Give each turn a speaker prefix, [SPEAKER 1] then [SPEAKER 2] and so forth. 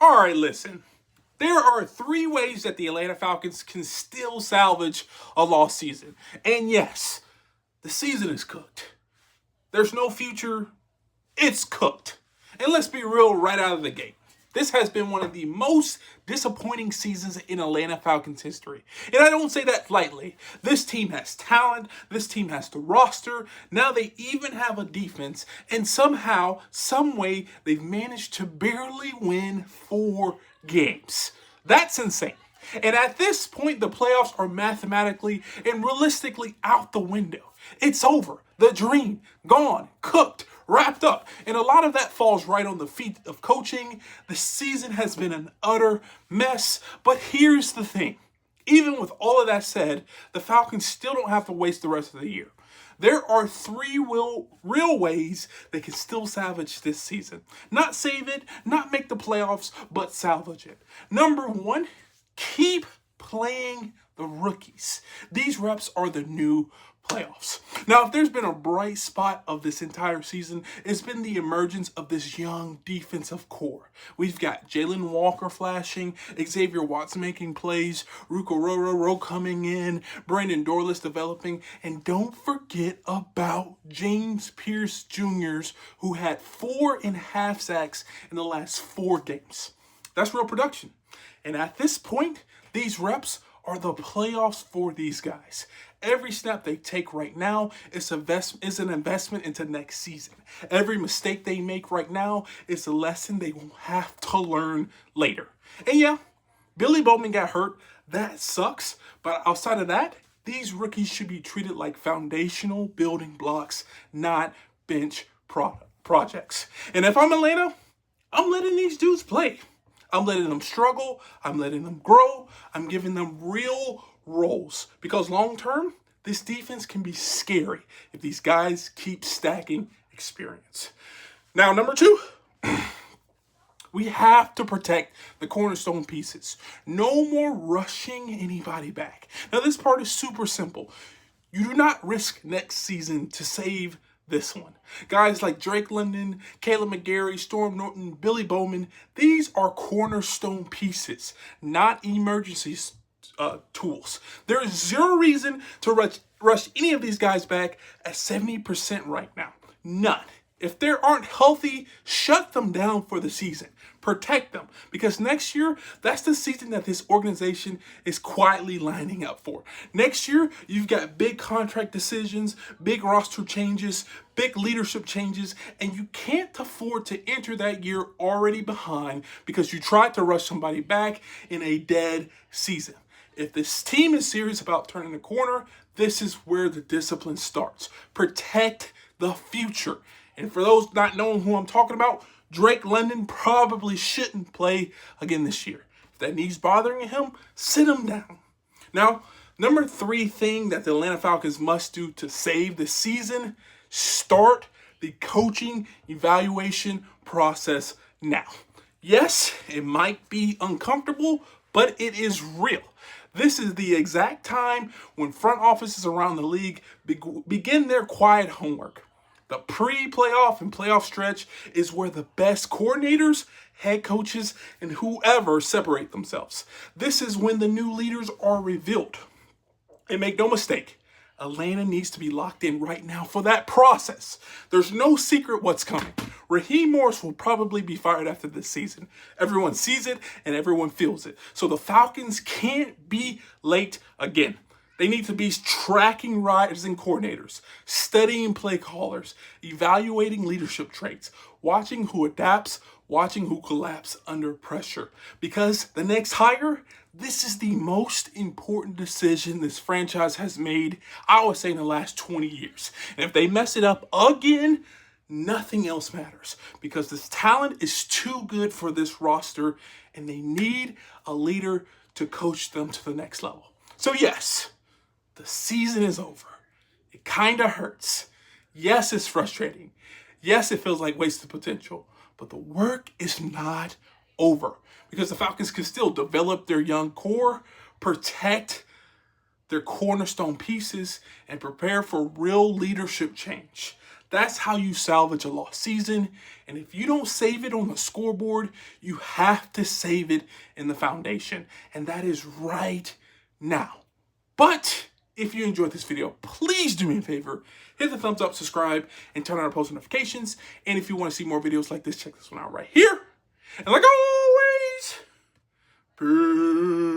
[SPEAKER 1] All right, listen. There are three ways that the Atlanta Falcons can still salvage a lost season. And yes, the season is cooked. There's no future. It's cooked. And let's be real right out of the gate. This has been one of the most disappointing seasons in Atlanta Falcons history. And I don't say that lightly. This team has talent. This team has the roster. Now they even have a defense. And somehow, some way, they've managed to barely win 4 games. That's insane. And at this point, the playoffs are mathematically and realistically out the window. It's over. The dream, gone, cooked, wrapped up. And a lot of that falls right on the feet of coaching. The season has been an utter mess. But here's the thing. Even with all of that said, the Falcons still don't have to waste the rest of the year. There are 3 real ways they can still salvage this season. Not save it, not make the playoffs, but salvage it. Number 1, keep playing the rookies. These reps are the new playoffs. Now, if there's been a bright spot of this entire season, it's been the emergence of this young defensive core. We've got Jalen Walker flashing, Xavier Watts making plays, Ruko Roro coming in, Brandon Dorless developing, and don't forget about James Pierce Jr.'s, who had 4.5 sacks in the last 4 games. That's real production. And at this point, these reps are the playoffs for these guys. Every snap they take right now is an investment into next season. Every mistake they make right now is a lesson they will have to learn later. And yeah, Billy Bowman got hurt. That sucks. But outside of that, these rookies should be treated like foundational building blocks, not bench projects. And if I'm Atlanta, I'm letting these dudes play. I'm letting them struggle. I'm letting them grow. I'm giving them real roles. Because long term, this defense can be scary if these guys keep stacking experience. Now, number 2, we have to protect the cornerstone pieces. No more rushing anybody back. Now, this part is super simple. You do not risk next season to save this one. Guys like Drake London, Caleb McGarry, Storm Norton, Billy Bowman, these are cornerstone pieces, not emergency tools. There is zero reason to rush any of these guys back at 70% right now. None. If they aren't healthy, shut them down for the season. Protect them. Because next year, that's the season that this organization is quietly lining up for. Next year, you've got big contract decisions, big roster changes, big leadership changes, and you can't afford to enter that year already behind because you tried to rush somebody back in a dead season. If this team is serious about turning the corner, this is where the discipline starts. Protect the future. And for those not knowing who I'm talking about, Drake London probably shouldn't play again this year. If that knee's bothering him, sit him down. Now, number 3 thing that the Atlanta Falcons must do to save the season, start the coaching evaluation process now. Yes, it might be uncomfortable, but it is real. This is the exact time when front offices around the league begin their quiet homework. The pre-playoff and playoff stretch is where the best coordinators, head coaches, and whoever separate themselves. This is when the new leaders are revealed. And make no mistake, Atlanta needs to be locked in right now for that process. There's no secret what's coming. Raheem Morris will probably be fired after this season. Everyone sees it and everyone feels it. So the Falcons can't be late again. They need to be tracking rising coordinators, studying play callers, evaluating leadership traits, watching who adapts, watching who collapses under pressure. Because the next hire, this is the most important decision this franchise has made, I would say, in the last 20 years. And if they mess it up again, nothing else matters. Because this talent is too good for this roster, and they need a leader to coach them to the next level. So yes, the season is over. It kind of hurts. Yes, it's frustrating. Yes, it feels like wasted potential. But the work is not over because the Falcons can still develop their young core, protect their cornerstone pieces, and prepare for real leadership change. That's how you salvage a lost season. And if you don't save it on the scoreboard, you have to save it in the foundation. And that is right now. But if you enjoyed this video, please do me a favor. Hit the thumbs up, subscribe, and turn on our post notifications. And if you want to see more videos like this, check this one out right here. And like always, peace.